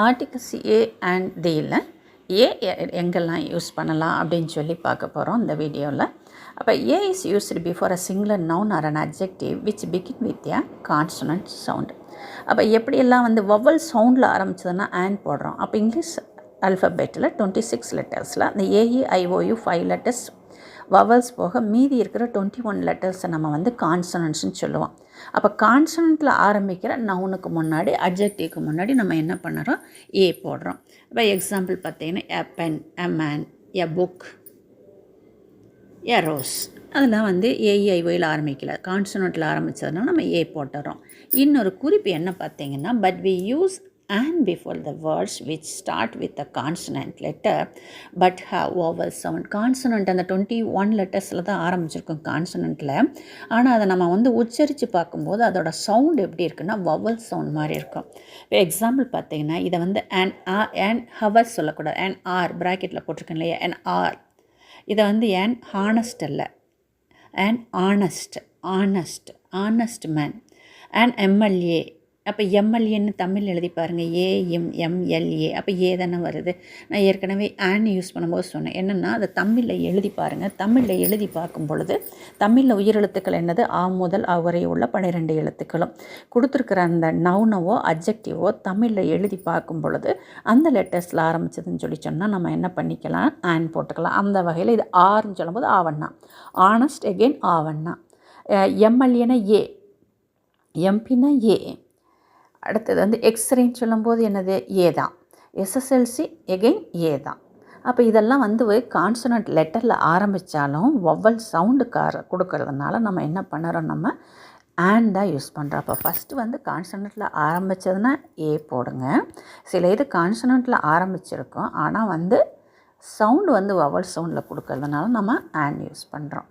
Articles A and டியில் ஏ எங்கெல்லாம் use பண்ணலாம் அப்படின்னு சொல்லி பார்க்க போகிறோம் இந்த வீடியோவில். அப்போ A is used before a singular noun or an adjective which begin with a consonant sound. அப்போ எப்படியெல்லாம் வந்து வவல் சவுண்டில் ஆரம்பிச்சதுன்னா ஆன் போடுறோம். அப்போ இங்கிலீஷ் அல்ஃபபெட்டில் 26 லெட்டர்ஸில் அந்த ஏஇஐஓயு 5 லெட்டர்ஸ் வவல்ஸ் போக மீதி இருக்கிற 21 லெட்டர்ஸை நம்ம வந்து கான்சனன்ட்ஸ்னு சொல்லுவோம். அப்போ கான்சனண்ட்டில் ஆரம்பிக்கிற நவுனுக்கு முன்னாடி அட்ஜெக்டிவ்க்கு முன்னாடி நம்ம என்ன பண்ணுறோம், ஏ போடுறோம். இப்போ எக்ஸாம்பிள் பார்த்தீங்கன்னா a pen, a man, a book, a rose. அதெல்லாம் வந்து ஏஇஐஓயில் ஆரம்பிக்கல, கான்சனண்ட்டில் ஆரம்பித்ததுனால நம்ம ஏ போட்டுறோம். இன்னொரு குறிப்பு என்ன பார்த்தீங்கன்னா, but we use and before the words which start with a consonant letter but have vowel sound. consonant அந்த 21 லெட்டர்ஸில் தான் ஆரம்பிச்சிருக்கோம் கான்சனண்ட்டில். ஆனால் அதை நம்ம வந்து உச்சரித்து பார்க்கும்போது அதோட சவுண்ட் எப்படி இருக்குன்னா வவல் சவுண்ட் மாதிரி இருக்கும். இப்போ எக்ஸாம்பிள் பார்த்தீங்கன்னா இதை வந்து அண்ட் ஹவர் சொல்லக்கூடாது, அண்ட் ஆர் ப்ராக்கெட்டில் போட்டிருக்கேன் இல்லையா, அண்ட் ஆர். இதை வந்து அண்ட் ஹானஸ்ட் இல்லை, and honest man, and MLA. அப்போ எம்எல்ஏன்னு தமிழ் எழுதி பாருங்கள், ஏஎம்எம்எல்ஏ. அப்போ ஏ தானே வருது. நான் ஏற்கனவே ஆன் யூஸ் பண்ணும்போது சொன்னேன் என்னென்னா அதை தமிழில் எழுதி பாருங்கள். தமிழில் எழுதி பார்க்கும் பொழுது தமிழில் உயிரெழுத்துக்கள் என்னது, ஆ முதல் ஆ வரை உள்ள 12 எழுத்துக்களும் கொடுத்துருக்குற அந்த நவுனவோ அட்ஜெக்டிவோ தமிழில் எழுதி பார்க்கும் பொழுது அந்த லெட்டர்ஸில் ஆரம்பிச்சதுன்னு சொல்லி சொன்னால் நம்ம என்ன பண்ணிக்கலாம், ஆன் போட்டுக்கலாம். அந்த வகையில் இது ஆர்ன்னு சொல்லும்போது ஆவண்ணா, ஆனஸ்ட் எகெயின் ஆவண்ணா, எம்எல்ஏனா ஏ, எம்பினா ஏ. அடுத்தது வந்து எக்ஸ்ரேன்னு சொல்லும்போது என்னது, ஏ தான். எஸ்எஸ்எல்சி எகெயின் ஏ தான். அப்போ இதெல்லாம் வந்து கான்சனண்ட் லெட்டரில் ஆரம்பித்தாலும் வவல் சவுண்டு கொடுக்கறதுனால நம்ம என்ன பண்ணுறோம், நம்ம ஆன் தான் யூஸ் பண்ணுறோம். அப்போ ஃபஸ்ட்டு வந்து கான்சனண்ட்டில் ஆரம்பித்ததுன்னா ஏ போடுங்க. சில இது கான்சனண்ட்டில் ஆரம்பிச்சிருக்கோம் ஆனால் வந்து சவுண்டு வந்து வவல் சவுண்டில் கொடுக்கறதுனால நம்ம ஆன் யூஸ் பண்ணுறோம்.